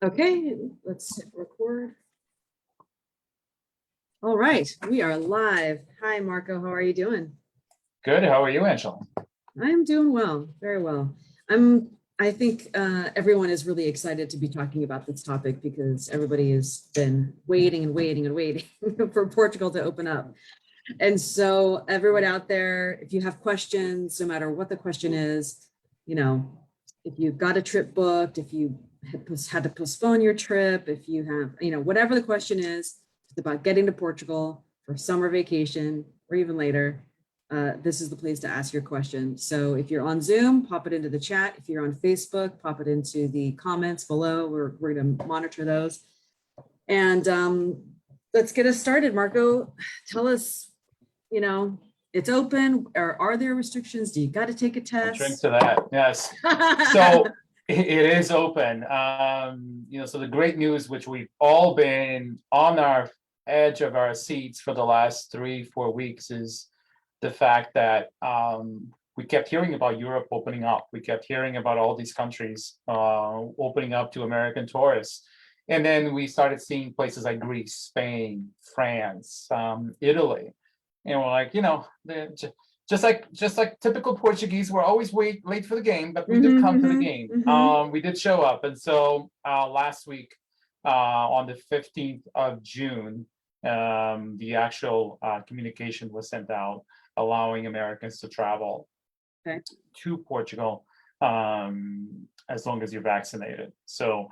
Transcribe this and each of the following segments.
Okay, let's hit record. All right, we are live. Hi, Marco. How are you doing? Good. How are you, Angela? I'm doing well, very well. I think everyone is really excited to be talking about this topic because everybody has been waiting and waiting and waiting for Portugal to open up. And so everyone out there, if you have questions, no matter what the question is, you know, if you've got a trip booked, if you had to postpone your trip, if you have, whatever the question is, it's about getting to Portugal for summer vacation or even later, this is the place to ask your question. So if you're on Zoom, pop it into the chat. If you're on Facebook, pop it into the comments below. We're going to monitor those. And let's get us started. Marco, tell us, it's open, or are there restrictions? Do you got to take a test? I'll drink to that. Yes. So it is open. So the great news, which we've all been on our edge of our seats for the last 3-4 weeks, is the fact that we kept hearing about Europe opening up. We kept hearing about all these countries opening up to American tourists. And then we started seeing places like Greece, Spain, France, Italy. And we're like, just like typical Portuguese, we're always late for the game, but we did come to the game. We did show up. And so last week, on the 15th of June, the actual communication was sent out allowing Americans to travel to Portugal as long as you're vaccinated. So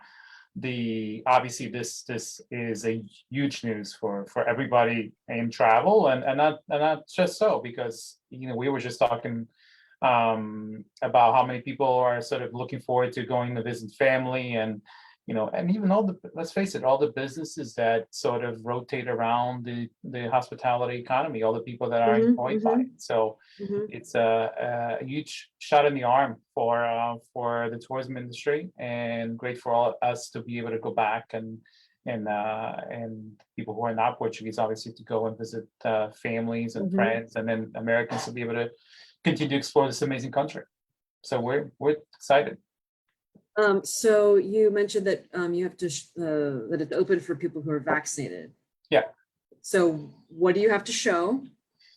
obviously this is a huge news for everybody in travel, and not just so, because we were just talking about how many people are sort of looking forward to going to visit family, and even let's face it, all the businesses that sort of rotate around the hospitality economy, all the people that are employed by it. So it's a huge shot in the arm for the tourism industry, and great for all us to be able to go back and people who are not Portuguese, obviously, to go and visit families and friends, and then Americans to be able to continue to explore this amazing country. So we're excited. So you mentioned that you have to that it's open for people who are vaccinated. Yeah. So what do you have to show? Do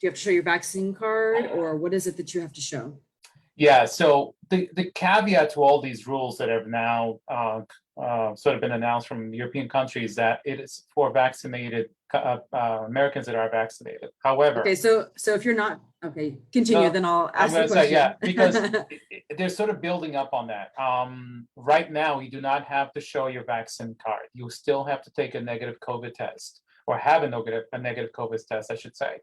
you have to show your vaccine card, or what is it that you have to show? Yeah. So the caveat to all these rules that have now sort of been announced from European countries, that it is for vaccinated Americans that are vaccinated. However, okay. So if you're not, okay, continue. Then I'll ask the question. Yeah, because they're sort of building up on that. Right now, you do not have to show your vaccine card. You still have to take a negative COVID test, or have a negative COVID test, I should say,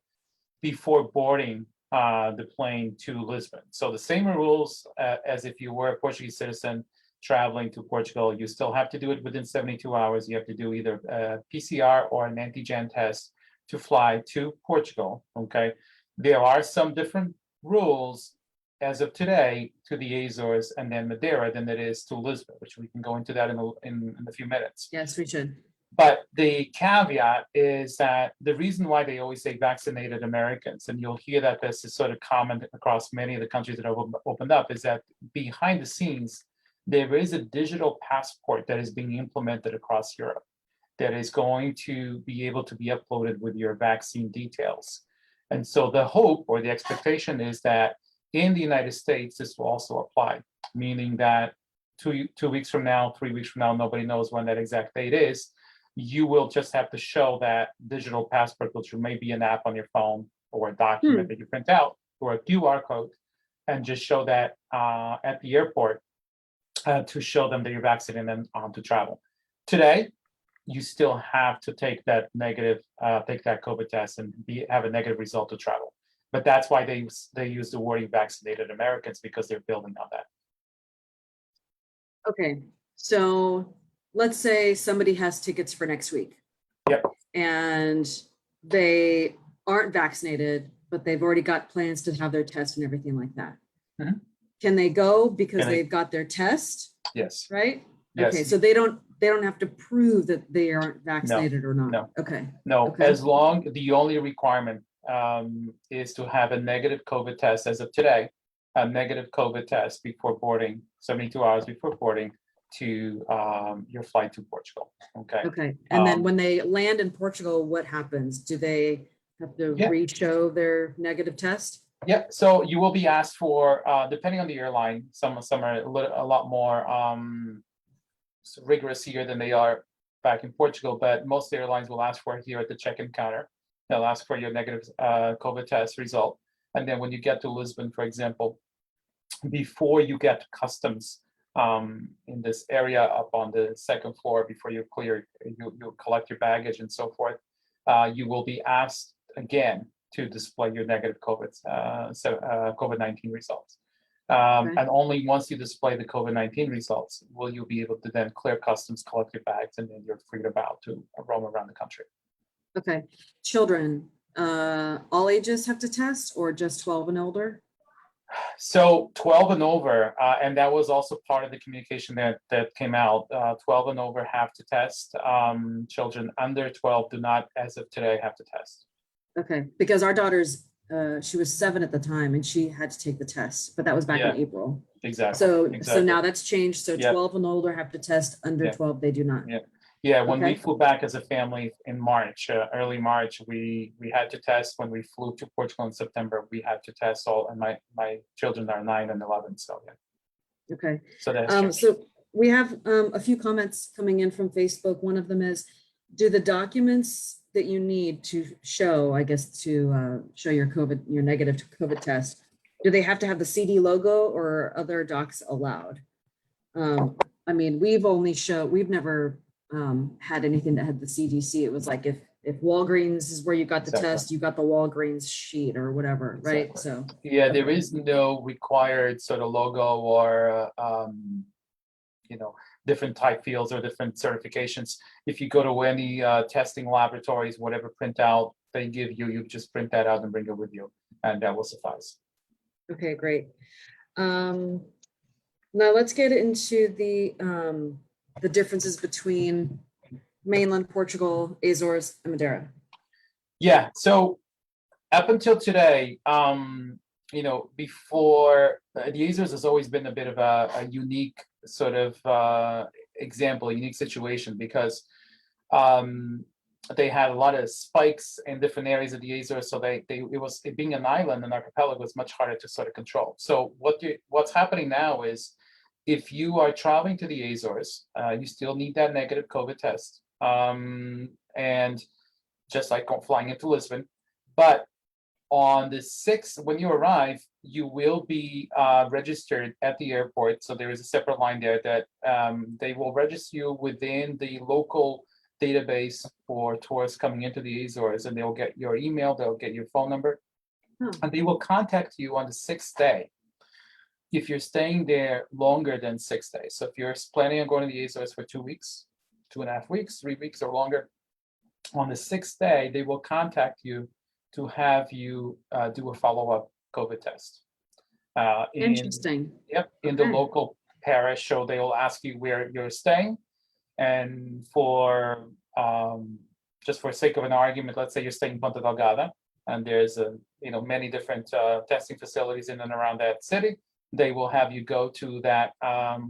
before boarding the plane to Lisbon. So the same rules as if you were a Portuguese citizen traveling to Portugal. You still have to do it within 72 hours. You have to do either a PCR or an antigen test to fly to Portugal. Okay. There are some different rules as of today to the Azores and then Madeira than it is to Lisbon, which we can go into that in a few minutes. Yes, we should. But the caveat is that the reason why they always say vaccinated Americans, and you'll hear that this is sort of common across many of the countries that have opened up, is that behind the scenes, there is a digital passport that is being implemented across Europe that is going to be able to be uploaded with your vaccine details. And so the hope or the expectation is that in the United States, this will also apply, meaning that 2 weeks from now, 3 weeks from now, nobody knows when that exact date is, you will just have to show that digital passport, which may be an app on your phone or a document that you print out, or a QR code, and just show that at the airport to show them that you're vaccinated and on to travel. Today, you still have to take that COVID test and have a negative result to travel. But that's why they use the wording vaccinated Americans, because they're building on that. Okay, so let's say somebody has tickets for next week. Yep. And they aren't vaccinated, but they've already got plans to have their test and everything like that. Can they go because they've got their test? Yes. Right? Yes. Okay, so they don't have to prove that they aren't vaccinated or not. No. Okay. No, okay. As long, the only requirement is to have a negative COVID test as of today, a negative COVID test before boarding, 72 hours before boarding, to your flight to Portugal. Okay. Okay. And then Um, when they land in Portugal, what happens? Do they have to Yeah. re-show their negative test? Yeah, so you will be asked for, depending on the airline, some are a lot more rigorous here than they are back in Portugal, but most airlines will ask for it here at the check-in counter. They'll ask for your negative COVID test result. And then when you get to Lisbon, for example, before you get to customs in this area up on the second floor, before you collect your baggage and so forth, you will be asked again to display your negative COVID-19 results. Okay. And only once you display the COVID-19 results will you be able to then clear customs, collect your bags, and then you're free to roam around the country. Okay. Children, all ages have to test or just 12 and older? So 12 and over, and that was also part of the communication that came out. 12 and over have to test. Children under 12 do not, as of today, have to test. Okay, because our daughter's, she was 7 at the time and she had to take the test, but that was back in April. Exactly. So now that's changed. So Yep. 12 and older have to test, under Yep. 12, they do not. Yeah, when we Okay. flew back as a family in March, early March, we had to test. When we flew to Portugal in September, we had to test all, and my children are 9 and 11, so yeah. Okay. So that's changed. So we have a few comments coming in from Facebook. One of them is, do the documents that you need to show, I guess, to show your negative COVID test, do they have to have the CD logo or are other docs allowed? I mean, we've never had anything that had the CDC. It was like if Walgreens is where you got the Exactly. test, you got the Walgreens sheet or whatever, right? Exactly. So yeah, there okay. is no required sort of logo or different type fields or different certifications. If you go to any testing laboratories, whatever printout they give you, you just print that out and bring it with you, and that will suffice. Okay, great. Now let's get into the differences between mainland Portugal, Azores, and Madeira. Yeah, so up until today, before the Azores has always been a bit of a unique sort of example, a unique situation, because they had a lot of spikes in different areas of the Azores, so it being an island, an archipelago, was much harder to sort of control. So what's happening now is, if you are traveling to the Azores, you still need that negative COVID test, and just like flying into Lisbon, but on the 6th, when you arrive, you will be registered at the airport. So there is a separate line there that they will register you within the local database for tourists coming into the Azores, and they'll get your email, they'll get your phone number, and they will contact you on the 6th day if you're staying there longer than 6 days. So if you're planning on going to the Azores for 2 weeks, 2.5 weeks, 3 weeks or longer, on the 6th day, they will contact you to have you do a follow-up COVID test. Interesting. Yep, in the local parish. So they will ask you where you're staying, and for just for sake of an argument, let's say you're staying in Ponta Delgada, and there's many different testing facilities in and around that city. They will have you go to that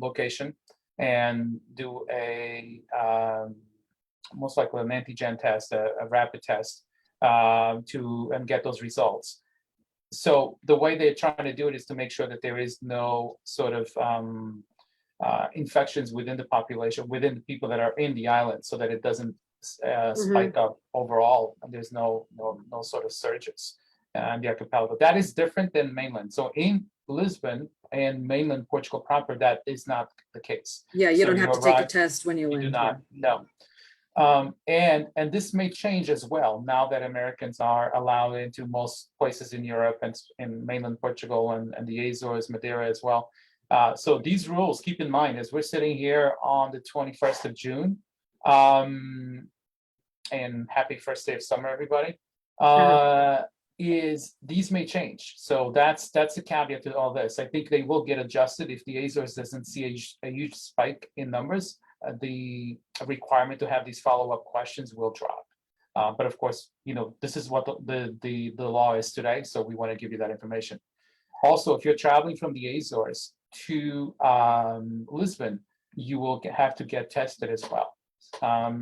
location and do a most likely an antigen test, a rapid test, and get those results. So the way they're trying to do it is to make sure that there is no sort of infections within the population, within the people that are in the island, so that it doesn't spike up overall, and there's no sort of surges in the archipelago. That is different than mainland. So in Lisbon and mainland Portugal proper, that is not the case. Yeah, you don't have to take a test when you land. You do not, no. And this may change as well now that Americans are allowed into most places in Europe and in mainland Portugal and the Azores, Madeira as well. So these rules, keep in mind, as we're sitting here on the 21st of June, and happy first day of summer, everybody, is these may change. So that's the caveat to all this. I think they will get adjusted if the Azores doesn't see a huge spike in numbers. The requirement to have these follow-up questions will drop. But of course, this is what the law is today. So we want to give you that information. Also, if you're traveling from the Azores to Lisbon, you will have to get tested as well.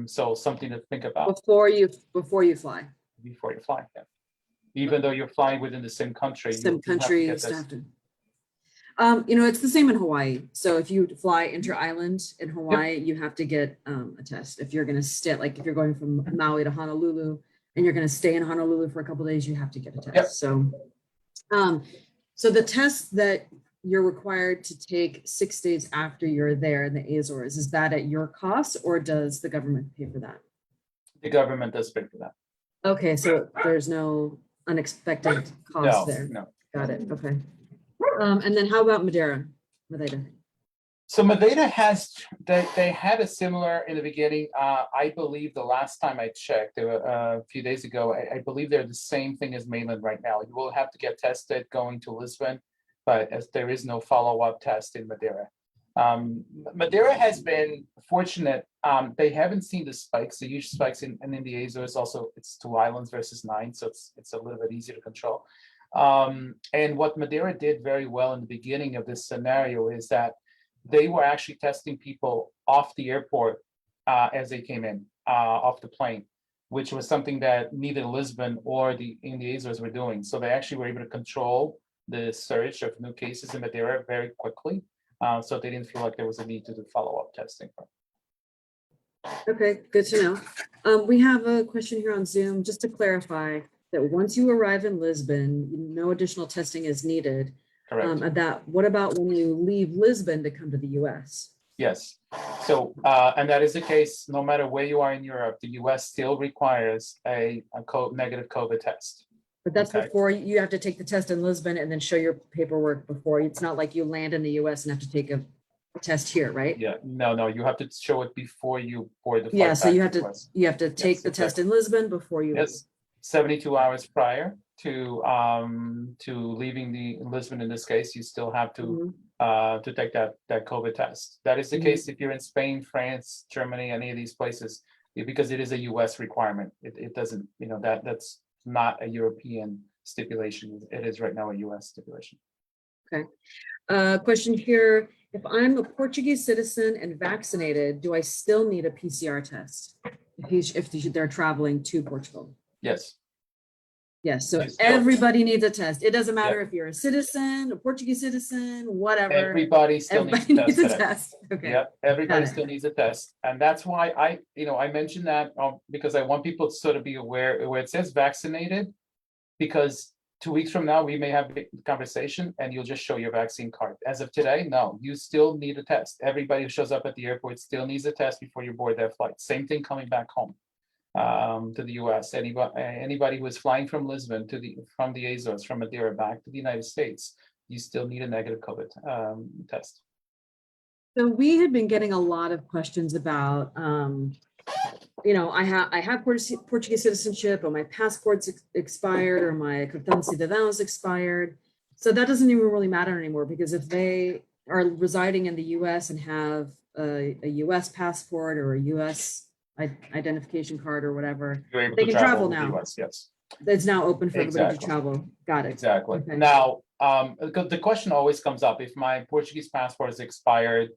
So something to think about Before you fly. before you fly. Yeah. Even though you're flying within the same country, Some you have to get countries this. have to. It's the same in Hawaii. So if you fly inter-island in Hawaii, you have to get a test. If you're going to stay, like if you're going from Maui to Honolulu and you're going to stay in Honolulu for a couple of days, you have to get a test. Yep. So the test that you're required to take 6 days after you're there in the Azores, is that at your cost or does the government pay for that? The government does pay for that. Okay, so there's no unexpected cost there. No. Got it. Okay. And then how about Madeira? So Madeira they had a similar in the beginning. I believe the last time I checked, a few days ago, I believe they're the same thing as mainland right now. You will have to get tested going to Lisbon, but as there is no follow-up test in Madeira. Madeira has been fortunate. They haven't seen the spikes, the huge spikes in the Azores. Also, it's 2 islands versus 9, so it's a little bit easier to control. And what Madeira did very well in the beginning of this scenario is that they were actually testing people off the airport as they came in, off the plane, which was something that neither Lisbon or in the Azores were doing. So they actually were able to control the surge of new cases in Madeira very quickly. So they didn't feel like there was a need to do follow-up testing. Okay, good to know. We have a question here on Zoom, just to clarify that once you arrive in Lisbon, no additional testing is needed. Correct. What about when you leave Lisbon to come to the US? Yes. So, and that is the case no matter where you are in Europe, the US still requires a negative COVID test. But that's before you have to take the test in Lisbon and then show your paperwork before. It's not like you land in the US and have to take a test here, right? Yeah, no, you have to show it before you board the flight. Yeah, so you have to take the test in Lisbon before you leave. 72 hours prior to leaving Lisbon in this case, you still have to take that COVID test. That is the case if you're in Spain, France, Germany, any of these places, because it is a US requirement. It doesn't, that's not a European stipulation. It is right now a US stipulation. Okay. Question here. If I'm a Portuguese citizen and vaccinated, do I still need a PCR test if they're traveling to Portugal? Yes. Yes. So everybody needs a test. It doesn't matter if you're a citizen, a Portuguese citizen, whatever. Everybody still needs a test. Okay. Yep. Everybody still needs a test. And that's why I mentioned that because I want people to sort of be aware where it says vaccinated, because 2 weeks from now, we may have a conversation and you'll just show your vaccine card. As of today, no, you still need a test. Everybody who shows up at the airport still needs a test before you board their flight. Same thing coming back home to the US. Anybody who is flying from Lisbon from the Azores, from Madeira back to the United States, you still need a negative COVID test. So we had been getting a lot of questions about I have Portuguese citizenship, or my passport's expired, or my cartão cidadão is expired. So that doesn't even really matter anymore, because if they are residing in the US and have a US passport or a US identification card or whatever, they can travel now. US, yes. It's now open for everybody to travel. Got it. Exactly. Okay. Now, the question always comes up: if my Portuguese passport is expired,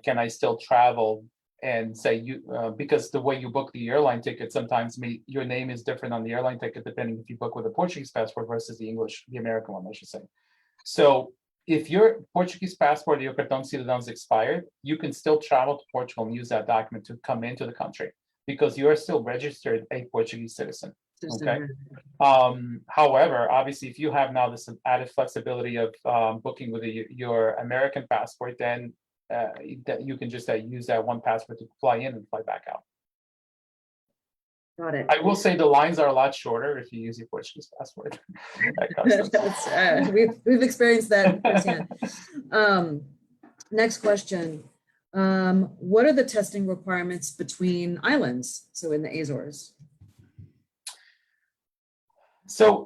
can I still travel? And say because the way you book the airline ticket, sometimes your name is different on the airline ticket depending if you book with a Portuguese passport versus the American one, I should say. So if your Portuguese passport or your cartão cidadão is expired, you can still travel to Portugal and use that document to come into the country because you are still registered a Portuguese citizen. Okay. However, obviously, if you have now this added flexibility of booking with your American passport, then that you can just use that one passport to fly in and fly back out. Got it. I will say the lines are a lot shorter if you use your Portuguese passport. We've experienced that firsthand. Next question. What are the testing requirements between islands? So in the Azores? So,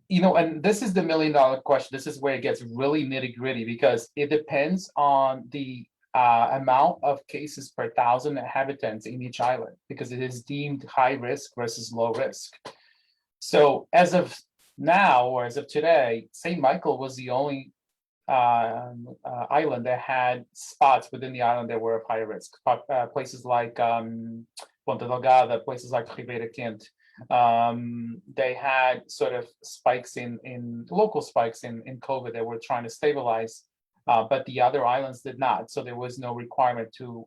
and this is the $1 million question. This is where it gets really nitty-gritty because it depends on the amount of cases per 1,000 inhabitants in each island because it is deemed high risk versus low risk. So as of now, or as of today, St. Michael was the only island that had spots within the island that were of higher risk. Places like Ponta Delgada, places like Ribeira Quente, they had sort of spikes in local spikes in COVID that were trying to stabilize, but the other islands did not. So there was no requirement to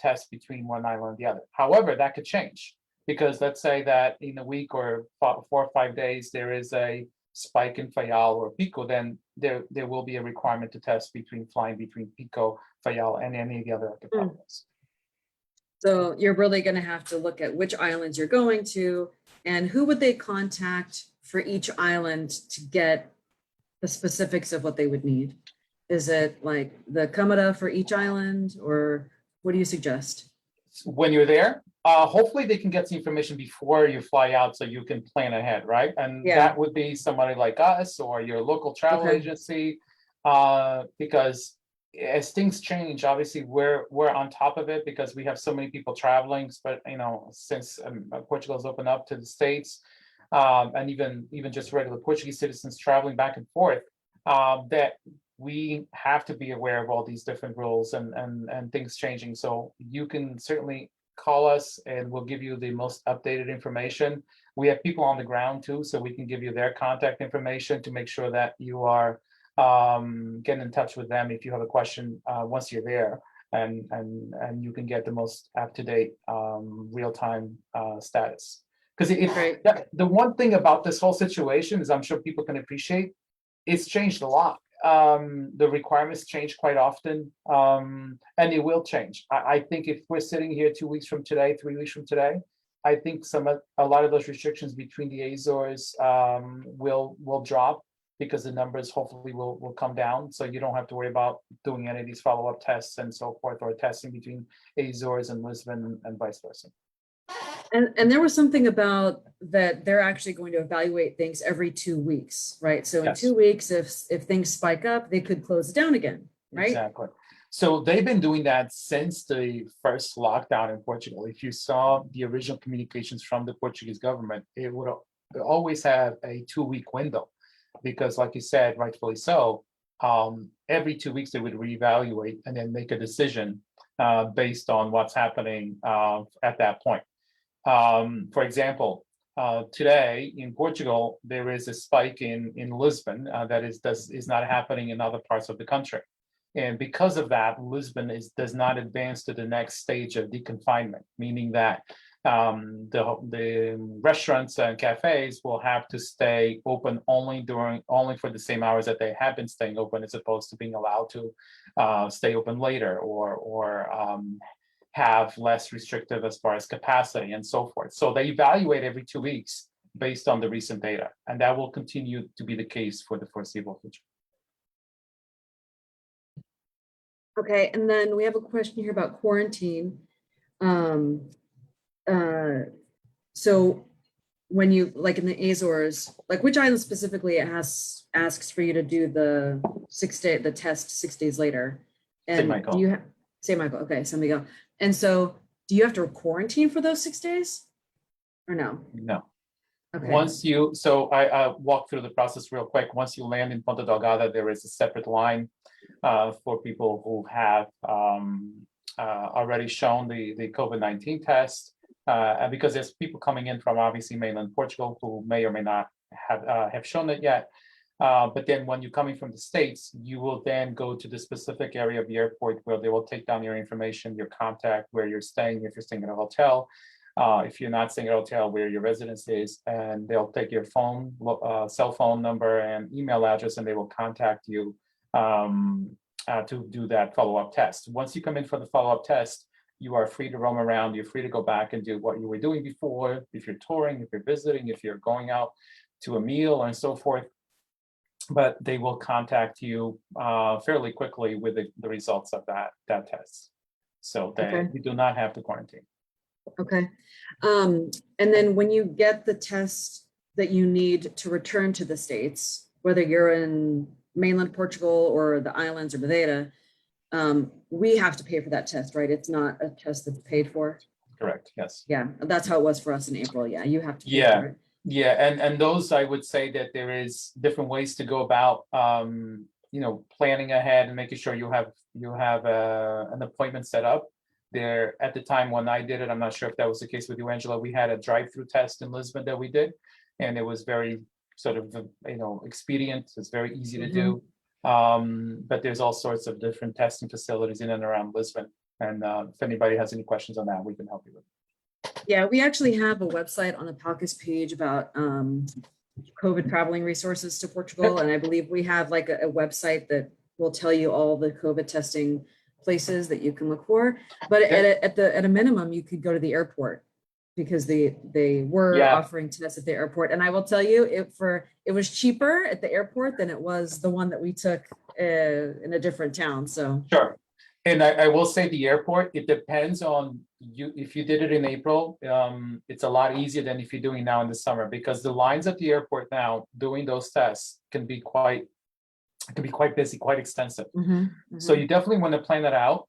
test between one island and the other. However, that could change, because let's say that in a week or 4 or 5 days there is a spike in Fayal or Pico, then there will be a requirement to test flying between Pico, Fayal, and any of the other archipelagos. So you're really going to have to look at which islands you're going to, and who would they contact for each island to get the specifics of what they would need. Is it like the Kamada for each island, or what do you suggest? When you're there, hopefully they can get the information before you fly out so you can plan ahead, right? And that would be somebody like us or your local travel agency, because as things change, obviously we're on top of it because we have so many people traveling. But since Portugal's opened up to the States, and even just regular Portuguese citizens traveling back and forth, that we have to be aware of all these different rules and things changing. So you can certainly call us and we'll give you the most updated information. We have people on the ground too, so we can give you their contact information to make sure that you are getting in touch with them if you have a question once you're there, and you can get the most up-to-date real-time status. Because the one thing about this whole situation is, I'm sure people can appreciate, it's changed a lot. The requirements change quite often, and it will change. I think if we're sitting here 2 weeks from today, 3 weeks from today, I think a lot of those restrictions between the Azores will drop, because the numbers hopefully will come down. So you don't have to worry about doing any of these follow-up tests and so forth, or testing between Azores and Lisbon and vice versa. And there was something about that they're actually going to evaluate things every 2 weeks, right? So in 2 weeks, if things spike up, they could close it down again, right? Exactly. So they've been doing that since the first lockdown in Portugal. If you saw the original communications from the Portuguese government, it would always have a 2-week window, because like you said, rightfully so, every 2 weeks they would reevaluate and then make a decision based on what's happening at that point. For example, today in Portugal, there is a spike in Lisbon that is not happening in other parts of the country. And because of that, Lisbon does not advance to the next stage of deconfinement, meaning that the restaurants and cafes will have to stay open only for the same hours that they have been staying open, as opposed to being allowed to stay open later or have less restrictive as far as capacity and so forth. So they evaluate every 2 weeks based on the recent data, and that will continue to be the case for the foreseeable future. Okay, and then we have a question here about quarantine. So when you, like in the Azores, like which island specifically asks for you to do the test 6 days later? And St. Michael. do you have St. Michael? Okay, San Miguel. And so do you have to quarantine for those 6 days or no? No. Okay. So I walk through the process real quick. Once you land in Ponta Delgada, there is a separate line for people who have already shown the COVID-19 test, and because there's people coming in from obviously mainland Portugal who may or may not have shown it yet. But then when you're coming from the States, you will then go to the specific area of the airport where they will take down your information, your contact, where you're staying, if you're staying at a hotel. If you're not staying at a hotel, where your residence is, and they'll take your cell phone number and email address, and they will contact you to do that follow-up test. Once you come in for the follow-up test, you are free to roam around. You're free to go back and do what you were doing before, if you're touring, if you're visiting, if you're going out to a meal and so forth. But they will contact you fairly quickly with the results of that test. So that you do not have to quarantine. Okay. And then when you get the test that you need to return to the States, whether you're in mainland Portugal or the islands or Madeira, we have to pay for that test, right? It's not a test that's paid for. Correct. Yes. Yeah, that's how it was for us in April. Yeah, you have to pay for it. Yeah, and those, I would say that there is different ways to go about planning ahead and making sure you have an appointment set up. There, at the time when I did it, I'm not sure if that was the case with you, Angela, we had a drive-through test in Lisbon that we did, and it was very sort of, expedient. It's very easy to do. But there's all sorts of different testing facilities in and around Lisbon. And if anybody has any questions on that, we can help you with it. Yeah, we actually have a website on the PALCUS page about COVID traveling resources to Portugal. And I believe we have like a website that will tell you all the COVID testing places that you can look for. But at a minimum, you could go to the airport, because they were offering tests at the airport. And I will tell you, it was cheaper at the airport than it was the one that we took in a different town. So sure. And I will say the airport, it depends on you. If you did it in April, it's a lot easier than if you're doing now in the summer, because the lines at the airport now doing those tests can be quite busy, quite extensive. So you definitely want to plan that out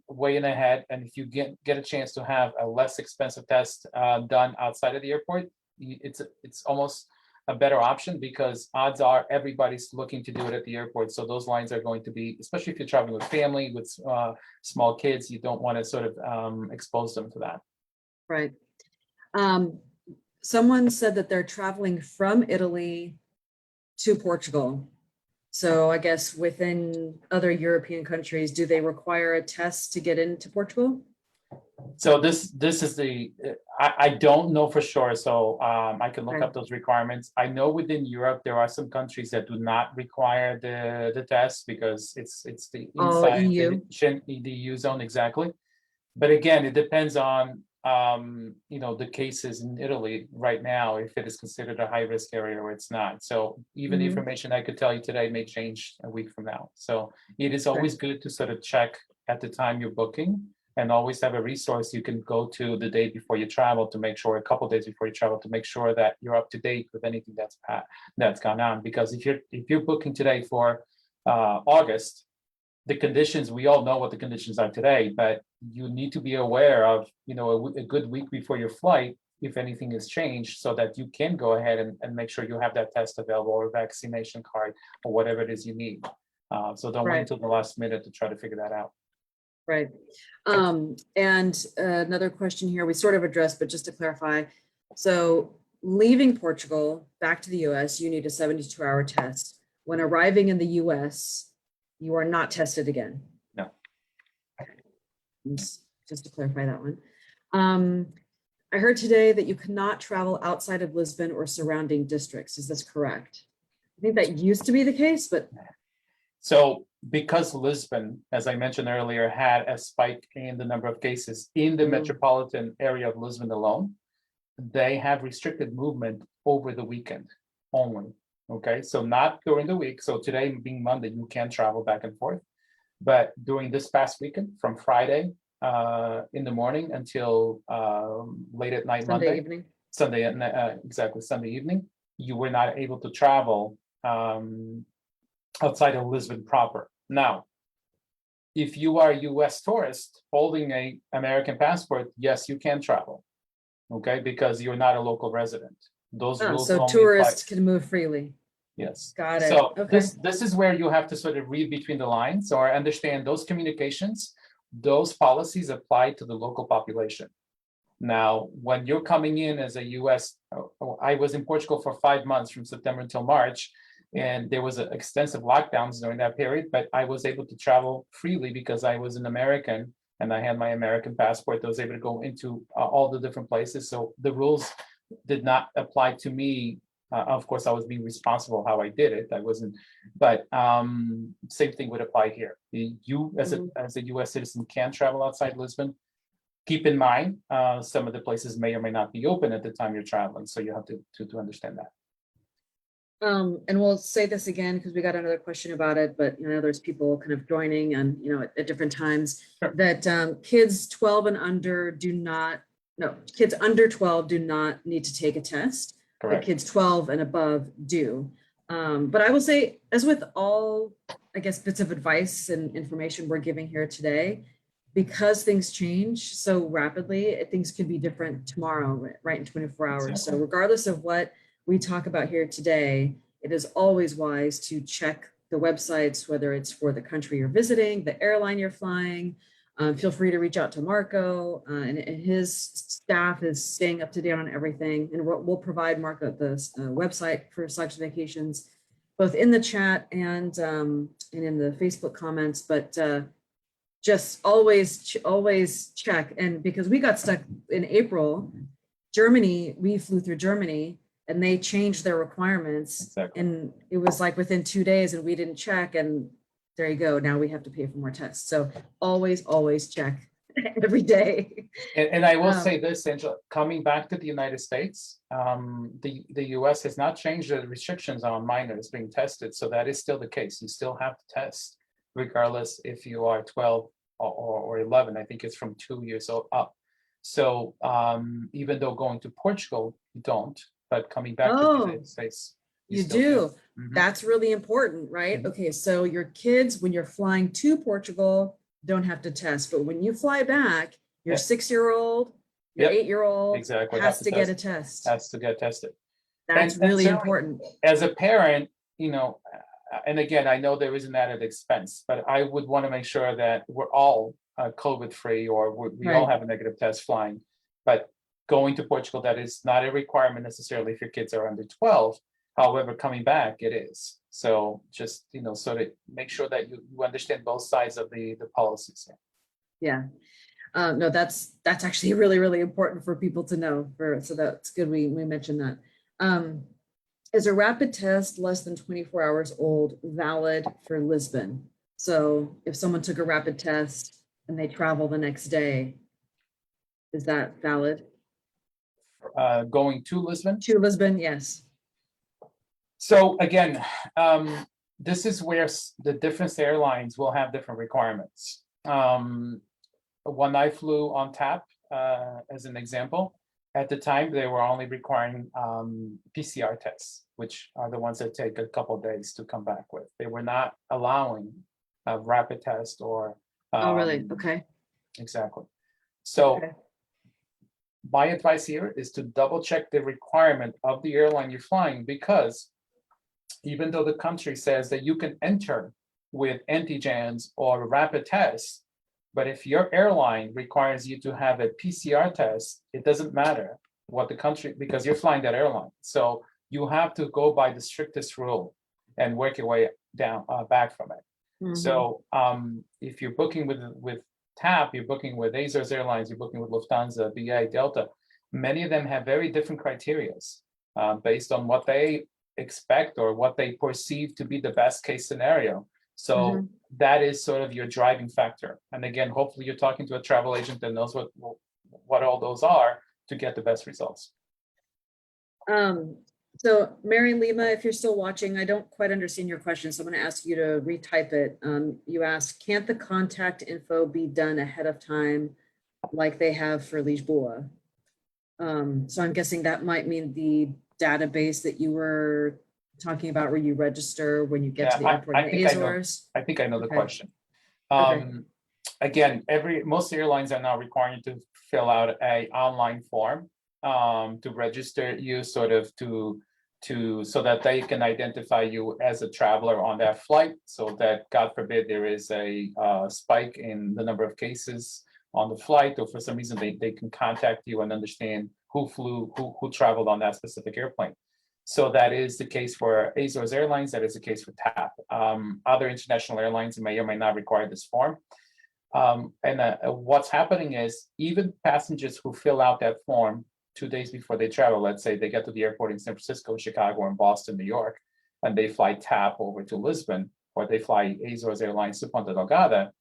way in ahead. And if you get a chance to have a less expensive test done outside of the airport, it's almost a better option, because odds are everybody's looking to do it at the airport. So those lines are going to be, especially if you're traveling with family, with small kids, you don't want to sort of expose them to that. Right. Someone said that they're traveling from Italy to Portugal. So I guess within other European countries, do they require a test to get into Portugal? So this is I don't know for sure. So I can look up those requirements. I know within Europe, there are some countries that do not require the test, because it's the inside the EU zone, exactly. But again, it depends on the cases in Italy right now, if it is considered a high risk area or it's not. So even the information I could tell you today may change a week from now. So it is always good to sort of check at the time you're booking, and always have a resource you can go to the day before you travel, to make sure, a couple days before you travel, to make sure that you're up to date with anything that's gone on. Because if you're booking today for August, the conditions, we all know what the conditions are today, but you need to be aware of, a good week before your flight, if anything has changed, so that you can go ahead and make sure you have that test available, or vaccination card, or whatever it is you need. So don't wait until the last minute to try to figure that out. Right. And another question here, we sort of addressed, but just to clarify. So leaving Portugal back to the US, you need a 72-hour test. When arriving in the US, you are not tested again. No. Just to clarify that one. I heard today that you cannot travel outside of Lisbon or surrounding districts. Is this correct? I think that used to be the case, but. So because Lisbon, as I mentioned earlier, had a spike in the number of cases in the metropolitan area of Lisbon alone, they have restricted movement over the weekend only. Okay, so not during the week. So today being Monday, you can travel back and forth. But during this past weekend, from Friday in the morning until late at night, Sunday evening, Sunday evening, you were not able to travel outside of Lisbon proper. Now, if you are a US tourist holding an American passport, yes, you can travel, okay, because you're not a local resident. Those rules so tourists can move freely. Yes. Got it. So okay. this is where you have to sort of read between the lines, or understand those communications, those policies apply to the local population. Now, when you're coming in as a US, I was in Portugal for 5 months from September until March, and there was extensive lockdowns during that period, but I was able to travel freely because I was an American and I had my American passport. I was able to go into all the different places. So the rules did not apply to me. Of course, I was being responsible how I did it. I wasn't, but same thing would apply here. You as a US citizen can travel outside Lisbon. Keep in mind, some of the places may or may not be open at the time you're traveling. So you have to understand that. And we'll say this again, because we got another question about it, but there's people kind of joining and, at different times. Sure. That kids 12 and under kids under 12 do not need to take a test. Correct. But kids 12 and above do. But I will say, as with all, I guess, bits of advice and information we're giving here today, because things change so rapidly, things could be different tomorrow, right, in 24 hours. Exactly. So regardless of what we talk about here today, it is always wise to check the websites, whether it's for the country you're visiting, the airline you're flying. Feel free to reach out to Marco, and his staff is staying up to date on everything. And we'll provide Marco the website for Sagres Vacations, both in the chat and in the Facebook comments. But just always check. And because we got stuck in April, Germany, we flew through Germany, and they changed their requirements. Exactly. And it was like within 2 days, and we didn't check, and there you go. Now we have to pay for more tests. So always check every day. And I will say this, Angela, coming back to the United States, the US has not changed the restrictions on minors being tested. So that is still the case. You still have to test, regardless if you are 12 or 11. I think it's from 2 years old up. So even though going to Portugal, you don't, but coming back to the United States, you do. Mm-hmm. That's really important, right? Mm-hmm. Okay, so your kids, when you're flying to Portugal, don't have to test, but when you fly back, your 6-year-old, your 8-year-old exactly has to get a test. Has to get tested. That's really important. As a parent, you know, and again, I know there is an added expense, but I would want to make sure that we're all COVID-free, or we all have a negative test flying. But going to Portugal, that is not a requirement necessarily if your kids are under 12. However, coming back, it is. So just, you know, sort of make sure that you understand both sides of the policies. Yeah. No, that's actually really important for people to know. So that's good. We mentioned that. Is a rapid test less than 24 hours old valid for Lisbon? So if someone took a rapid test and they travel the next day, is that valid? Going to Lisbon? To Lisbon, yes. So again, this is where the different airlines will have different requirements. When I flew on TAP, as an example, at the time they were only requiring PCR tests, which are the ones that take a couple of days to come back with. They were not allowing a rapid test or. Oh, really? Okay. Exactly. So. Okay. My advice here is to double check the requirement of the airline you're flying, because even though the country says that you can enter with antigens or rapid tests, but if your airline requires you to have a PCR test, it doesn't matter what the country, because you're flying that airline. So you have to go by the strictest rule and work your way down back from it. Mm-hmm. So if you're booking with TAP, you're booking with Azores Airlines, you're booking with Lufthansa, BA, Delta, many of them have very different criteria based on what they expect or what they perceive to be the best case scenario. So that is sort of your driving factor. And again, hopefully you're talking to a travel agent that knows what all those are to get the best results. So Mary Lima, if you're still watching, I don't quite understand your question, so I'm going to ask you to retype it. You asked, can't the contact info be done ahead of time like they have for Lisboa? So I'm guessing that might mean the database that you were talking about where you register when you get to the airport in the Azores. I think I know the question. Again, most airlines are now requiring you to fill out an online form to register you, sort of so that they can identify you as a traveler on that flight, so that God forbid there is a spike in the number of cases on the flight, or for some reason they can contact you and understand who traveled on that specific airplane. So that is the case for Azores Airlines. That is the case for TAP. Other international airlines may or may not require this form. What's happening is even passengers who fill out that form 2 days before they travel, let's say they get to the airport in San Francisco, Chicago, and Boston, New York, and they fly TAP over to Lisbon, or they fly Azores Airlines to Ponta Delgada,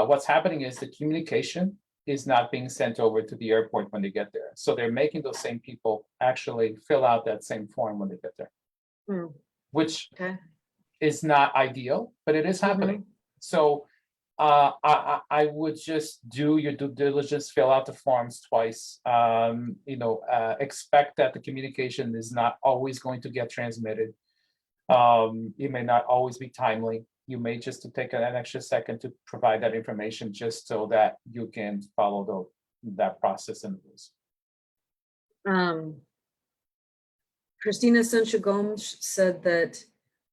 what's happening is the communication is not being sent over to the airport when they get there. So they're making those same people actually fill out that same form when they get there, which is not ideal, but it is happening. So I would just do your due diligence, fill out the forms twice. Expect that the communication is not always going to get transmitted. It may not always be timely. You may just take an extra second to provide that information just so that you can follow that process and rules. Christina Sancho Gomes said that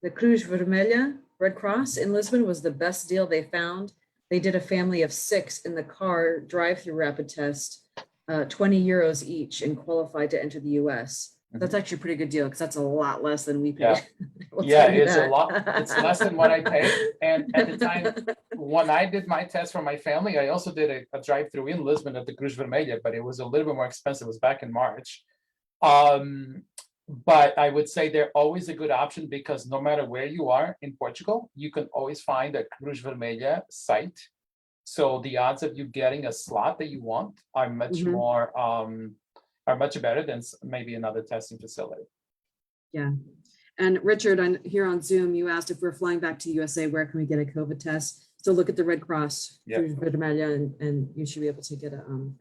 the Cruz Vermelha Red Cross in Lisbon was the best deal they found. They did a family of 6 in the car drive-through rapid test, 20 euros each, and qualified to enter the US. That's actually a pretty good deal because that's a lot less than we paid. Yeah, it's a lot. It's less than what I paid. And at the time, when I did my test for my family, I also did a drive-through in Lisbon at the Cruz Vermelha, but it was a little bit more expensive. It was back in March. But I would say they're always a good option because no matter where you are in Portugal, you can always find a Cruz Vermelha site. So the odds of you getting a slot that you want are much more are much better than maybe another testing facility. Yeah. And Richard, here on Zoom, you asked if we're flying back to USA, where can we get a COVID test? So look at the Red Cross, Cruz Vermelha, and you should be able to get an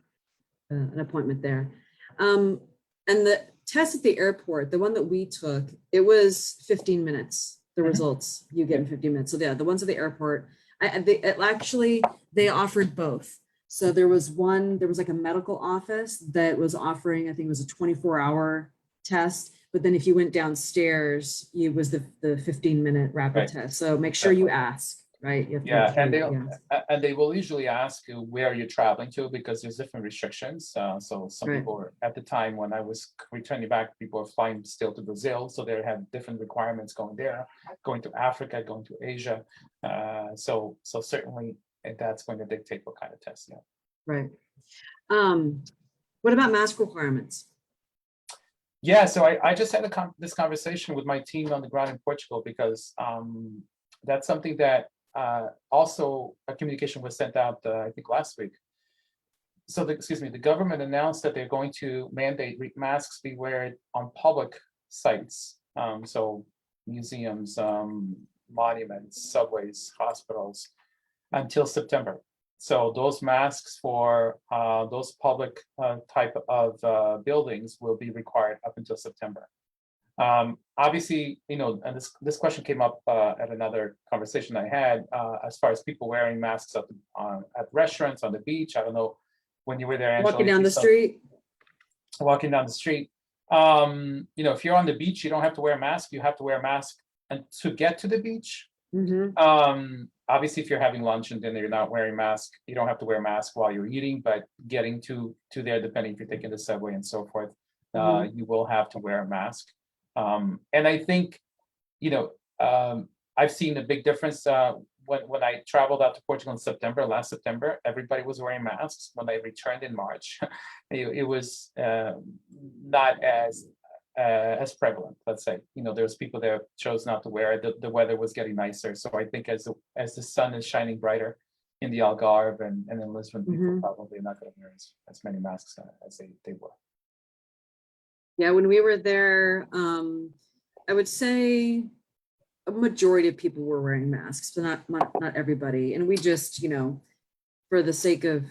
appointment there. And the test at the airport, the one that we took, it was 15 minutes. The results you get in 15 minutes. So yeah, the ones at the airport, they offered both. So there was like a medical office that was offering, I think it was a 24-hour test. But then if you went downstairs, it was the 15-minute rapid test. So make sure you ask, right? You have to and they will usually ask you where you're traveling to because there's different restrictions. So some people were, at the time when I was returning back, people were flying still to Brazil, so they had different requirements going there, going to Africa, going to Asia. So certainly that's going to dictate what kind of test. Yeah. Right. What about mask requirements? Yeah, so I just had this conversation with my team on the ground in Portugal because that's something that also a communication was sent out, I think last week. So the government announced that they're going to mandate masks be worn on public sites. So museums, monuments, subways, hospitals, until September. So those masks for those public type of buildings will be required up until September. Obviously, and this question came up at another conversation I had as far as people wearing masks at restaurants, on the beach. I don't know when you were there, Angela. Walking down the street. Walking down the street. If you're on the beach, you don't have to wear a mask. You have to wear a mask and to get to the beach. Obviously, if you're having lunch and dinner, you're not wearing a mask. You don't have to wear a mask while you're eating, but getting to there, depending if you're taking the subway and so forth, you will have to wear a mask. And I think, I've seen a big difference when I traveled out to Portugal in last September, everybody was wearing masks. When I returned in March, it was not as prevalent, let's say. There's people that chose not to wear it. The weather was getting nicer. So I think as the sun is shining brighter in the Algarve and in Lisbon, people probably are not going to wear as many masks as they were. Yeah, when we were there, I would say a majority of people were wearing masks, but not everybody. And we just, for the sake of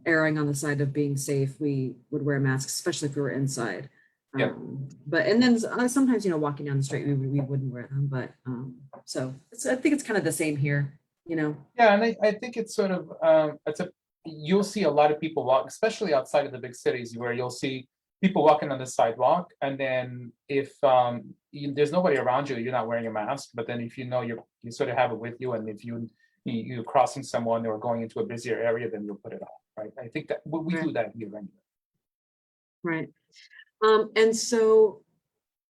erring on the side of being safe, we would wear masks, especially if we were inside. And then sometimes, walking down the street, we wouldn't wear them. But so I think it's kind of the same here, Yeah, and I think it's sort of you'll see a lot of people walk, especially outside of the big cities, where you'll see people walking on the sidewalk, and then if there's nobody around you, you're not wearing a mask. But then if you sort of have it with you, and if you're crossing someone or going into a busier area, then you'll put it on, right? I think that we do that here anyway. Right. And so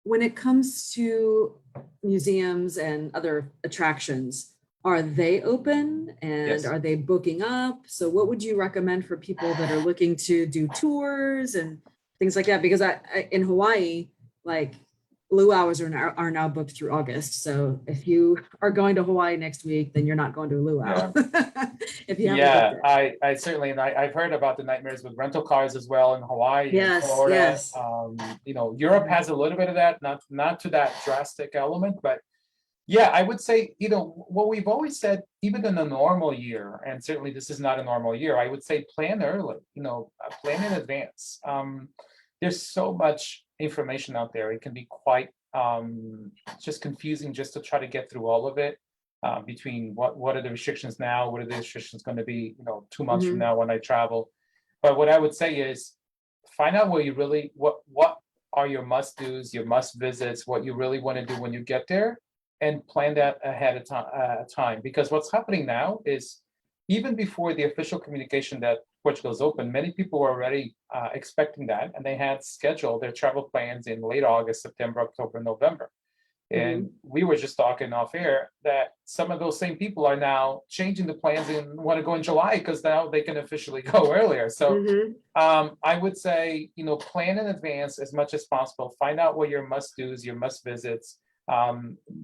when it comes to museums and other attractions, are they open and Yes. Are they booking up? So what would you recommend for people that are looking to do tours and things like that? Because in Hawaii, like luau's are now booked through August. So if you are going to Hawaii next week, then you're not going to a luau. If you haven't booked it. I certainly, and I've heard about the nightmares with rental cars as well in Hawaii, Yes, and Florida. yes. Europe has a little bit of that, not to that drastic element, but yeah, I would say, what we've always said, even in a normal year, and certainly this is not a normal year, I would say plan early, plan in advance. There's so much information out there. It can be quite just confusing just to try to get through all of it, between what are the restrictions now, what are the restrictions going to be, 2 months from now when I travel. But what I would say is find out what are your must-dos, your must-visits, what you really want to do when you get there. and plan that ahead of time. Because what's happening now is even before the official communication that Portugal is open, many people were already expecting that, and they had scheduled their travel plans in late August, September, October, November. And we were just talking off air that some of those same people are now changing the plans and want to go in July because now they can officially go earlier. So I would say, plan in advance as much as possible. Find out what your must-dos, your must-visits.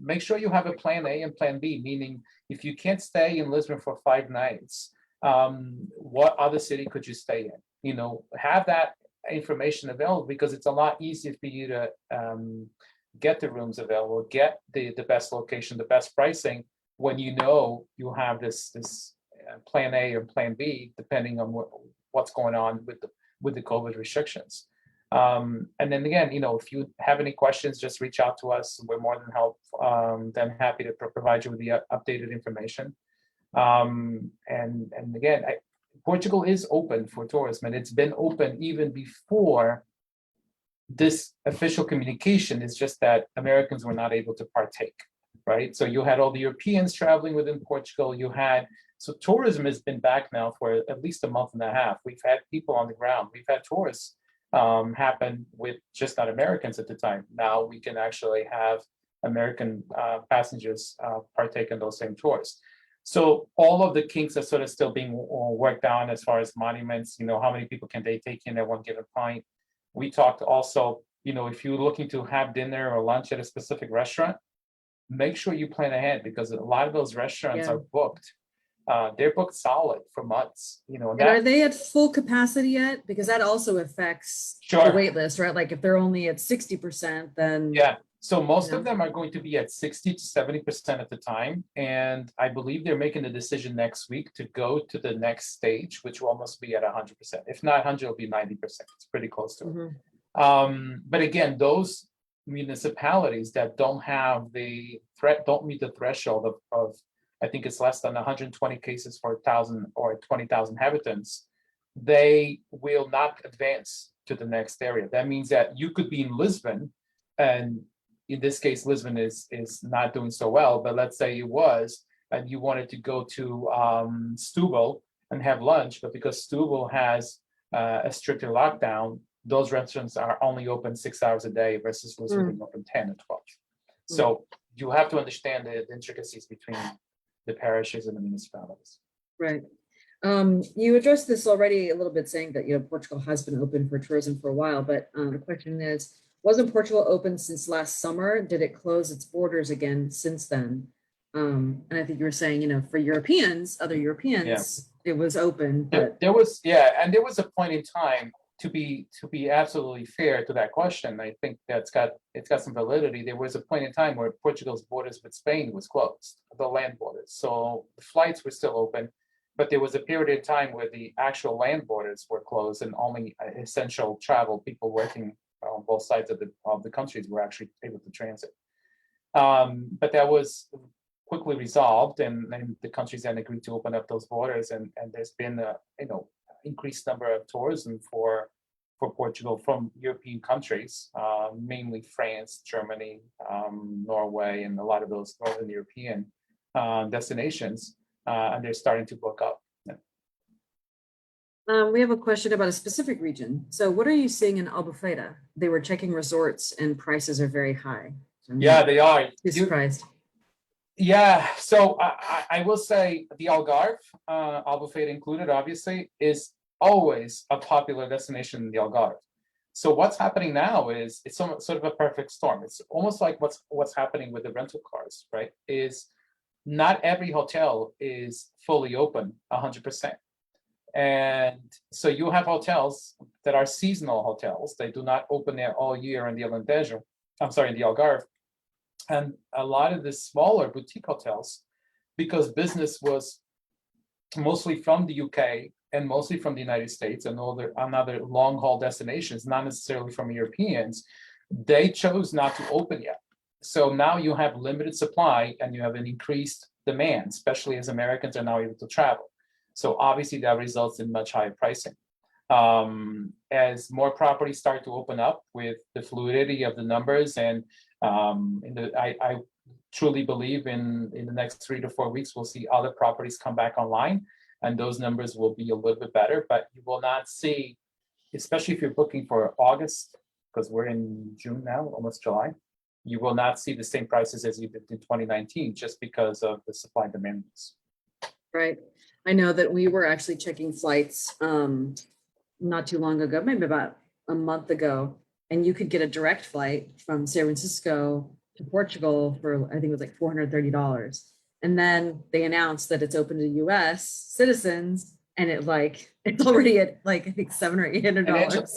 Make sure you have a plan A and plan B, meaning if you can't stay in Lisbon for 5 nights, what other city could you stay in? Have that information available, because it's a lot easier for you to get the rooms available, get the best location, the best pricing, when you have this plan A or plan B, depending on what's going on with the COVID restrictions. And then again, if you have any questions, just reach out to us. We're more than happy to provide you with the updated information. And again, Portugal is open for tourism, and it's been open even before this official communication. Is just that Americans were not able to partake, right? So you had all the Europeans traveling within Portugal. So tourism has been back now for at least a month and a half. We've had people on the ground. We've had tours happen with just not Americans at the time. Now we can actually have American passengers partake in those same tours. So all of the kinks are sort of still being worked on as far as monuments. How many people can they take in at one given point? We talked also, if you're looking to have dinner or lunch at a specific restaurant, make sure you plan ahead, because a lot of those restaurants are booked. They're booked solid for months. And are they at full capacity yet? Because that also affects the wait list, right? Like if they're only at 60%, then so most of them are going to be at 60 to 70% at the time. And I believe they're making the decision next week to go to the next stage, which will almost be at 100%. If not 100, it'll be 90%. It's pretty close to it. But again, those municipalities that don't meet the threshold of I think it's less than 120 cases for 1,000 or 20,000 inhabitants, they will not advance to the next area. That means that you could be in Lisbon, and in this case, Lisbon is not doing so well, but let's say it was, and you wanted to go to Setúbal and have lunch, but because Setúbal has a stricter lockdown, those restaurants are only open 6 hours a day versus Lisbon being open 10 or 12. So you have to understand the intricacies between the parishes and the municipalities. Right. You addressed this already a little bit, saying that Portugal has been open for tourism for a while, but the question is, wasn't Portugal open since last summer? Did it close its borders again since then? And I think you were saying, for other Europeans, it was open. But there was a point in time, to be absolutely fair to that question. I think it's got some validity. There was a point in time where Portugal's borders with Spain was closed, the land borders. So the flights were still open, but there was a period of time where the actual land borders were closed, and only essential travel, people working on both sides of the countries, were actually able to transit. But that was quickly resolved, and the countries then agreed to open up those borders, and there's been a increased number of tourism for Portugal from European countries, mainly France, Germany, Norway, and a lot of those Northern European destinations, and they're starting to book up. We have a question about a specific region. So what are you seeing in Albufeira? They were checking resorts and prices are very high. So they are. Too surprised. So I will say the Algarve, Albufeira included, obviously, is always a popular destination in the Algarve. So what's happening now is it's sort of a perfect storm. It's almost like what's happening with the rental cars, right? Is not every hotel is fully open 100%. And so you have hotels that are seasonal hotels. They do not open there all year in the Alentejo. In the Algarve. And a lot of the smaller boutique hotels, because business was mostly from the UK and mostly from the United States and other long-haul destinations, not necessarily from Europeans, they chose not to open yet. So now you have limited supply and you have an increased demand, especially as Americans are now able to travel. So obviously that results in much higher pricing. As more properties start to open up with the fluidity of the numbers, and I truly believe in the next 3 to 4 weeks, we'll see other properties come back online, and those numbers will be a little bit better, but you will not see, especially if you're booking for August, because we're in June now, almost July, you will not see the same prices as you did in 2019 just because of the supply and demand mix. Right. I know that we were actually checking flights not too long ago, maybe about a month ago, and you could get a direct flight from San Francisco to Portugal for, I think it was like $430. And then they announced that it's open to US citizens, and it's already at like, I think $700 or $800.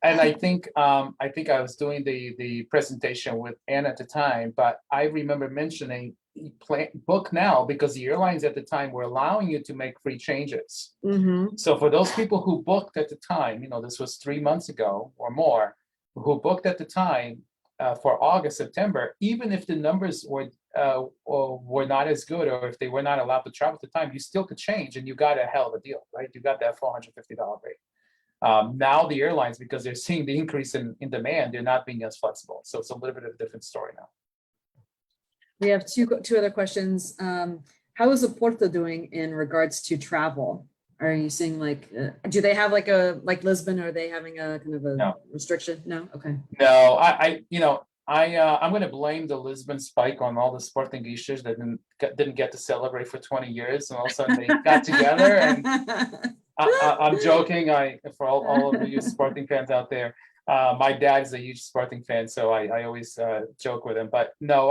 And I think I was doing the presentation with Anne at the time, but I remember mentioning book now, because the airlines at the time were allowing you to make free changes. Mm-hmm. So for those people who booked at the time, this was 3 months ago or more, who booked at the time for August, September, even if the numbers were not as good, or if they were not allowed to travel at the time, you still could change, and you got a hell of a deal, right? You got that $450 rate. Now the airlines, because they're seeing the increase in demand, they're not being as flexible. So it's a little bit of a different story now. We have two other questions. How is Oporto doing in regards to travel? Are you seeing do they have like Lisbon? Are they having a kind of a restriction? No. Okay. No, I'm going to blame the Lisbon spike on all the Sportingistas that didn't get to celebrate for 20 years, and all of a sudden they got together. And I'm joking. For all of you Sporting fans out there, my dad is a huge Sporting fan, so I always joke with him. But no,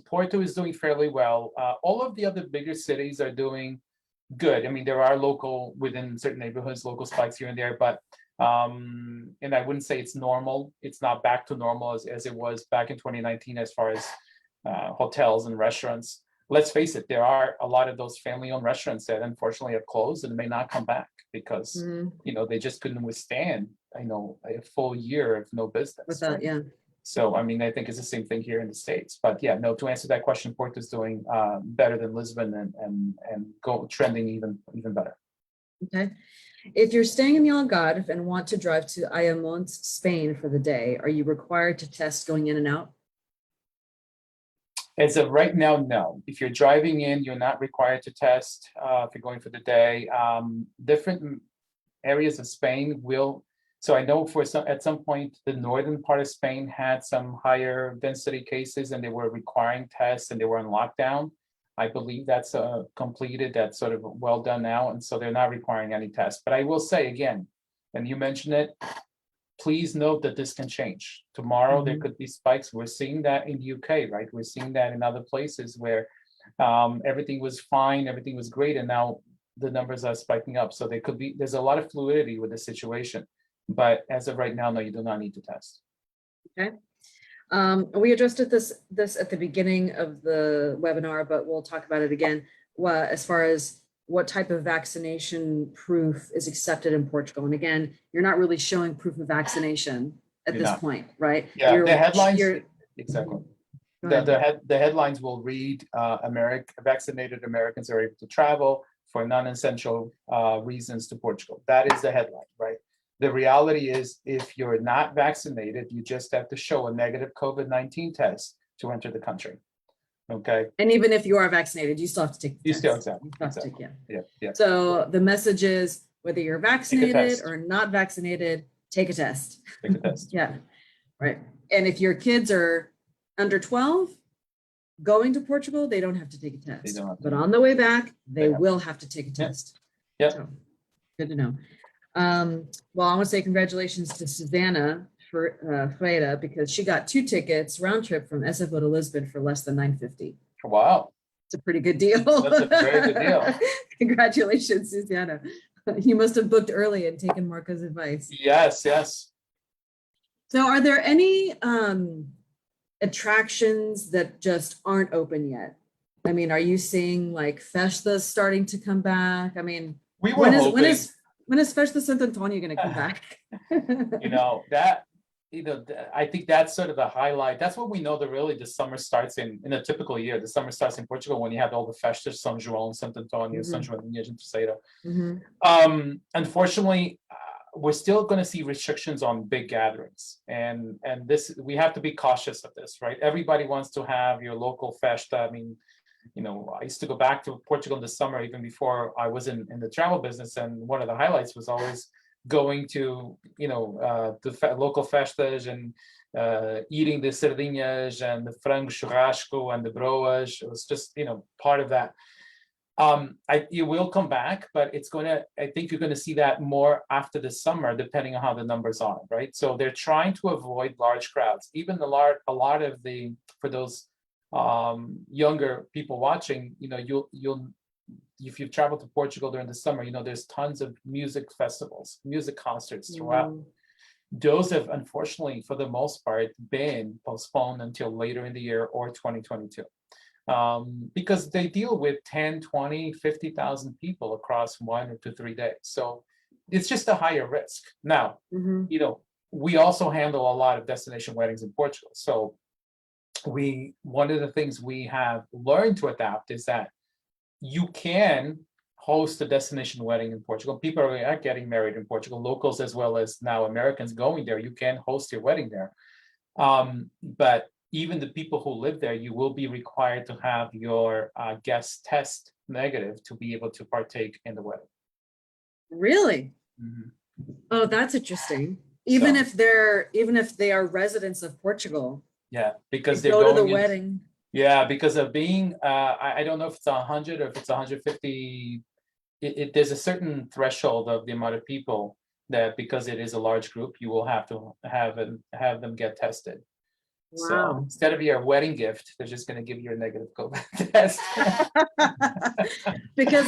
Porto is doing fairly well. All of the other bigger cities are doing good. I mean, there are within certain neighborhoods, local spikes here and there, but and I wouldn't say it's normal. It's not back to normal as it was back in 2019 as far as hotels and restaurants. Let's face it, there are a lot of those family-owned restaurants that unfortunately have closed and may not come back because they just couldn't withstand a full year of no business. With that, yeah. So I mean, I think it's the same thing here in the States. But yeah, no, to answer that question, Porto is doing better than Lisbon and trending even better. Okay. If you're staying in the Algarve and want to drive to Ayamonte, Spain for the day, are you required to test going in and out? As of right now, no. If you're driving in, you're not required to test if you're going for the day. Different areas of Spain will. So I know at some point, the northern part of Spain had some higher density cases, and they were requiring tests, and they were on lockdown. I believe that's completed. That's sort of well done now, and so they're not requiring any tests. But I will say again, and you mentioned it, please note that this can change. Tomorrow there could be spikes. We're seeing that in the UK, right? We're seeing that in other places where everything was fine, everything was great, and now the numbers are spiking up. So there's a lot of fluidity with the situation. But as of right now, no, you do not need to test. Okay. We addressed this at the beginning of the webinar, but we'll talk about it again. As far as what type of vaccination proof is accepted in Portugal. And again, you're not really showing proof of vaccination at this point, right? Yeah, the headlines, exactly. The headlines will read, vaccinated Americans are able to travel for non-essential reasons to Portugal. That is the headline, right? The reality is, if you're not vaccinated, you just have to show a negative COVID-19 test to enter the country. Okay. And even if you are vaccinated, you still have to take the test. Exactly. Yeah. So the message is, whether you're vaccinated or not vaccinated, take a test. Take a test. Yeah. Right. And if your kids are under 12 going to Portugal, they don't have to take a test. But on the way back, they will have to take a test. Yeah. So, good to know. Well, I want to say congratulations to Susanna Freire, because she got 2 tickets round trip from SFO to Lisbon for less than $950. Wow. It's a pretty good deal. That's a very good deal. Congratulations, Susanna. You must have booked early and taken Marco's advice. Yes. So are there any attractions that just aren't open yet? I mean, are you seeing like Festa starting to come back? I mean, when is Festa Sant Antonio going to come back? I think that's sort of the highlight. That's when we know that really the summer starts in a typical year. The summer starts in Portugal when you have all the festas, São João, Sant Antonio, São João and Terceira. Unfortunately, we're still going to see restrictions on big gatherings, and this, we have to be cautious of this, right? Everybody wants to have your local festa. I mean, I used to go back to Portugal in the summer, even before I was in the travel business, and one of the highlights was always going to the local festas and eating the sardinhas and the frango churrasco and the broas. It was just part of that. It will come back, but I think you're going to see that more after the summer, depending on how the numbers are, right? So they're trying to avoid large crowds. Even a lot of for those younger people watching, you'll if you've traveled to Portugal during the summer, there's tons of music festivals, music concerts throughout. Those have, unfortunately, for the most part, been postponed until later in the year or 2022. Because they deal with 10, 20, 50,000 people across 1 to 3 days. So it's just a higher risk. Now, we also handle a lot of destination weddings in Portugal. So one of the things we have learned to adapt is that you can host a destination wedding in Portugal. People are getting married in Portugal, locals as well as now Americans going there. You can host your wedding there. But even the people who live there, you will be required to have your guest test negative to be able to partake in the wedding. Really? Oh, that's interesting. Even if they are residents of Portugal. Yeah, because they go to the wedding. Yeah, because of being, I don't know if it's 100 or if it's 150. There's a certain threshold of the amount of people that, because it is a large group, you will have to have them get tested. Wow. So instead of your wedding gift, they're just going to give you a negative COVID test. Because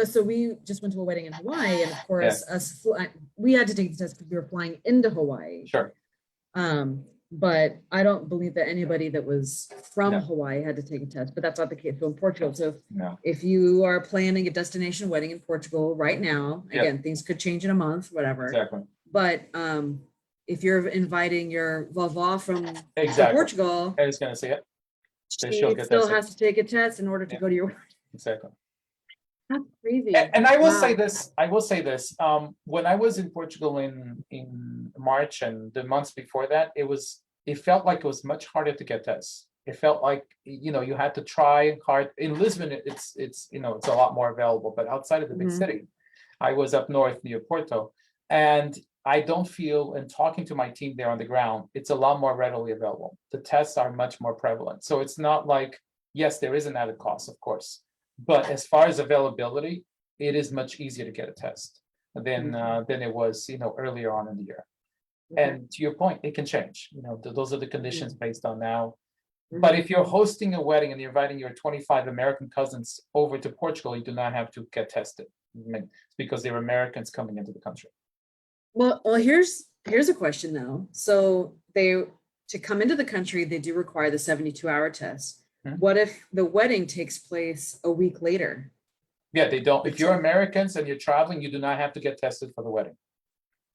so we just went to a wedding in Hawaii, and of course, we had to take the test because we were flying into Hawaii. Sure. But I don't believe that anybody that was from Hawaii had to take a test, but that's not the case. So in Portugal, if you are planning a destination wedding in Portugal right now, again, things could change in a month, whatever. Exactly. But if you're inviting your vava from Portugal, I was going to say it. She still has to take a test in order to go to your wedding. Exactly. That's crazy. And I will say this. When I was in Portugal in March and the months before that, it felt like it was much harder to get tests. It felt like you had to try hard. In Lisbon, it's a lot more available, but outside of the big city, I was up north near Porto, and I don't feel, and talking to my team there on the ground, it's a lot more readily available. The tests are much more prevalent. So it's not like, yes, there is an added cost, of course, but as far as availability, it is much easier to get a test than it was, earlier on in the year. And to your point, it can change. Those are the conditions based on now. But if you're hosting a wedding and you're inviting your 25 American cousins over to Portugal, you do not have to get tested. It's because they're Americans coming into the country. Well, here's a question though. So to come into the country, they do require the 72-hour test. What if the wedding takes place a week later? Yeah, they don't. If you're Americans and you're traveling, you do not have to get tested for the wedding.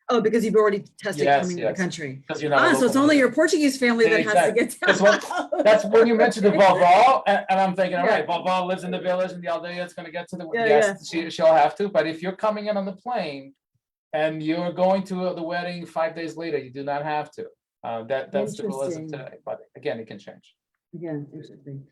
Oh, because you've already tested coming to the country. You're not so it's only your Portuguese family that has to get tested. That's when you mentioned the vovó, and I'm thinking, all right, vovó lives in the village and the aldea is going to get to the she'll have to. But if you're coming in on the plane and you're going to the wedding 5 days later, you do not have to. That's the rule as of today. But again, it can change. Yeah, interesting.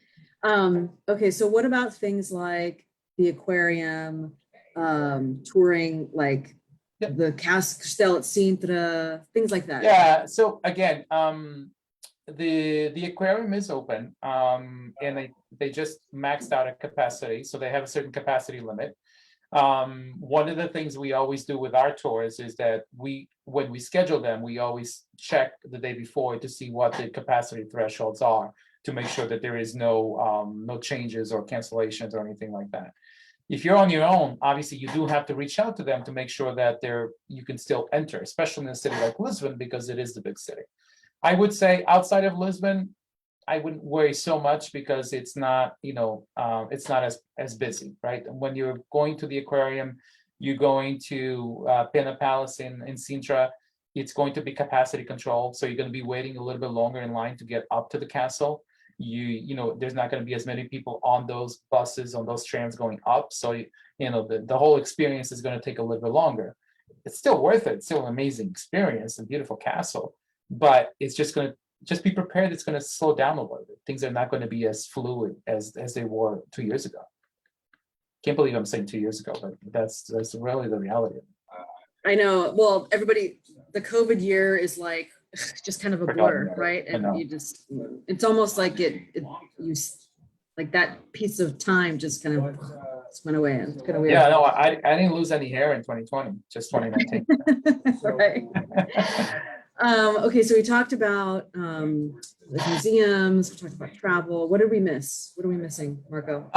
Okay, so what about things like the aquarium, touring, like the Castell at Sintra, things like that? Yeah. So again, the aquarium is open, and they just maxed out at capacity, so they have a certain capacity limit. One of the things we always do with our tours is that when we schedule them, we always check the day before to see what the capacity thresholds are, to make sure that there is no changes or cancellations or anything like that. If you're on your own, obviously you do have to reach out to them to make sure that you can still enter, especially in a city like Lisbon, because it is the big city. I would say outside of Lisbon, I wouldn't worry so much because it's not, it's not as busy, right? When you're going to the aquarium, you're going to Pena Palace in Sintra, it's going to be capacity controlled. So you're going to be waiting a little bit longer in line to get up to the castle. There's not going to be as many people on those buses, on those trams going up. So, the whole experience is going to take a little bit longer. it's still worth it. It's still an amazing experience, a beautiful castle, but it's just be prepared. It's going to slow down a little bit. Things are not going to be as fluid as they were 2 years ago. Can't believe I'm saying 2 years ago, but that's really the reality. I know. Well, everybody, the COVID year is like just kind of a Forgotten blur, about it. right? I And know. you just, it's almost like like that piece of time just kind of just went away. It's kind of weird. Yeah, no, I didn't lose any hair in 2020, just 2019. Right. Okay, so we talked about like museums, we talked about travel. What did we miss? What are we missing, Marco?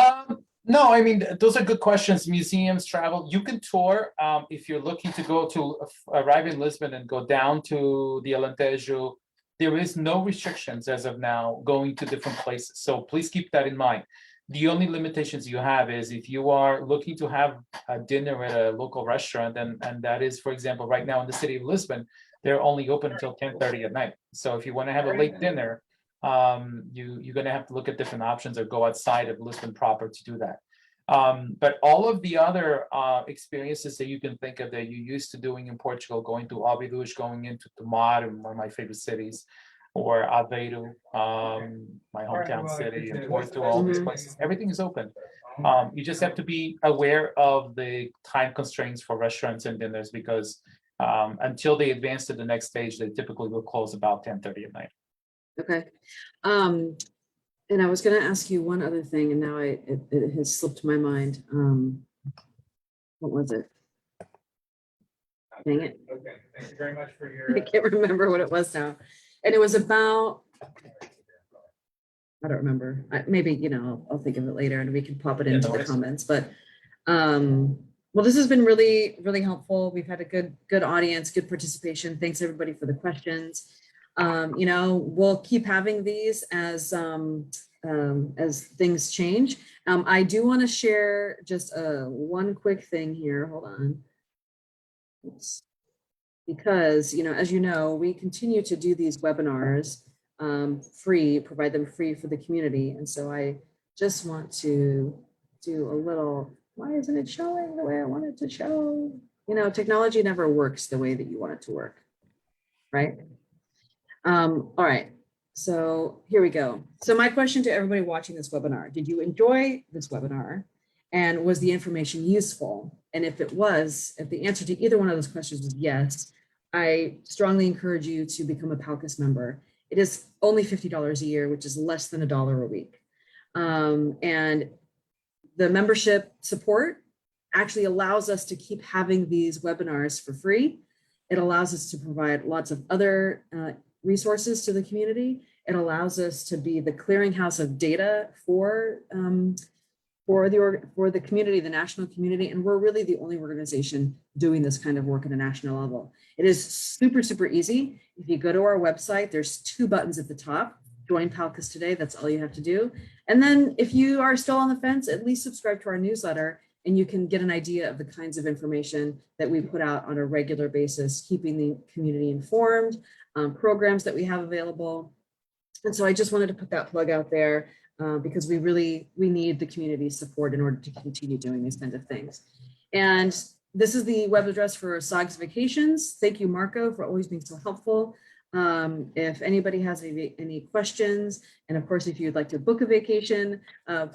No, I mean, those are good questions. Museums, travel, you can tour if you're looking to go to arrive in Lisbon and go down to the Alentejo. There is no restrictions as of now going to different places. So please keep that in mind. The only limitations you have is if you are looking to have a dinner at a local restaurant, and that is, for example, right now in the city of Lisbon, they're only open until 10:30 at night. So if you want to have a late dinner, you're going to have to look at different options or go outside of Lisbon proper to do that. But all of the other experiences that you can think of that you used to doing in Portugal, going to Óbidos, going into Tomar, one of my favorite cities, or Aveiro, my hometown city, and Porto, all these places, everything is open. You just have to be aware of the time constraints for restaurants and dinners because until they advance to the next stage, they typically will close about 10:30 at night. Okay. And I was going to ask you one other thing, and now it has slipped my mind. What was it? Dang it. Okay, thank you very much for your. I can't remember what it was now. And it was about, I don't remember. Maybe, you know, I'll think of it later and we can pop it into the comments. But well, this has been really, really helpful. We've had a good audience, good participation. Thanks everybody for the questions. You know, we'll keep having these as things change. I do want to share just one quick thing here. Hold on. Oops. Because, you know, as you know, we continue to do these webinars free, provide them free for the community. And so I just want to do a little, why isn't it showing the way I want it to show? You know, technology never works the way that you want it to work, right? All right, so here we go. So my question to everybody watching this webinar, did you enjoy this webinar? And was the information useful? And if it was, if the answer to either one of those questions was yes, I strongly encourage you to become a PALCUS member. It is only $50 a year, which is less than $1 a week. And the membership support actually allows us to keep having these webinars for free. It allows us to provide lots of other resources to the community. It allows us to be the clearinghouse of data for the community, the national community, and we're really the only organization doing this kind of work at a national level. It is super, super easy. If you go to our website, there's 2 buttons at the top. Join PALCUS today, that's all you have to do. And then if you are still on the fence, at least subscribe to our newsletter and you can get an idea of the kinds of information that we put out on a regular basis, keeping the community informed, programs that we have available. And so I just wanted to put that plug out there because we need the community support in order to continue doing these kinds of things. And this is the web address for Sagres Vacations. Thank you, Marco, for always being so helpful. If anybody has any questions, and of course, if you'd like to book a vacation,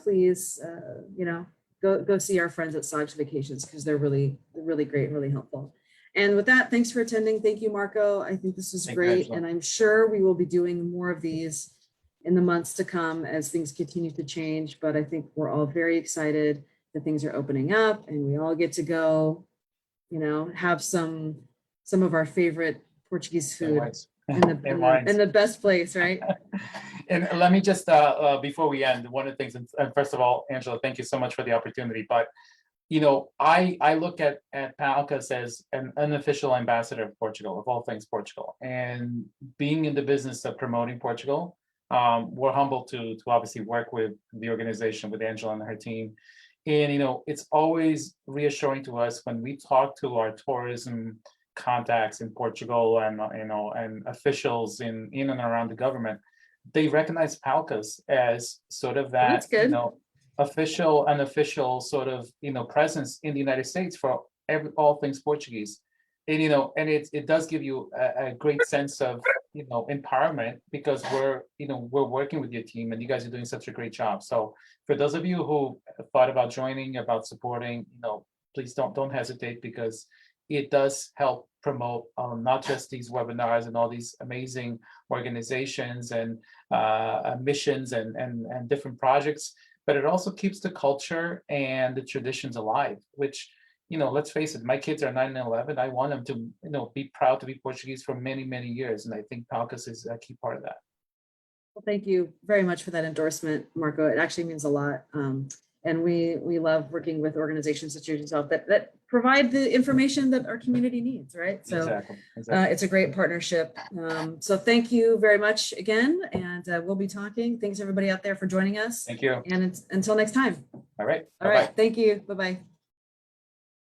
please, you know, go see our friends at Sagres Vacations because they're really great and really helpful. And with that, thanks for attending. Thank you, Marco. I think this is great. And I'm sure we will be doing more of these in the months to come as things continue to change. But I think we're all very excited that things are opening up and we all get to go, you know, have some of our favorite Portuguese food in the best place, right? And let me just, before we end, one of the things, and first of all, Angela, thank you so much for the opportunity. But you know, I look at PALCUS as an unofficial ambassador of Portugal, of all things Portugal. And being in the business of promoting Portugal, we're humbled to obviously work with the organization, with Angela and her team. And, you know, it's always reassuring to us when we talk to our tourism contacts in Portugal and, you know, and officials in and around the government, they recognize PALCUS as sort of that, you know, unofficial sort of, you know, presence in the United States for all things Portuguese. and it does give you a great sense of, empowerment, because we're working with your team and you guys are doing such a great job. So for those of you who thought about joining, about supporting, please don't hesitate, because it does help promote not just these webinars and all these amazing organizations and missions and different projects, but it also keeps the culture and the traditions alive, which, let's face it, my kids are 9 and 11. I want them to, be proud to be Portuguese for many, many years. And I think PALCUS is a key part of that. Well, thank you very much for that endorsement, Marco. It actually means a lot. And we love working with organizations such as yourself that provide the information that our community needs, right? So Exactly. it's a great partnership. So thank you very much again. And we'll be talking. Thanks everybody out there for joining us. Thank you. And until next time. All right. All right. Thank you. Bye-bye.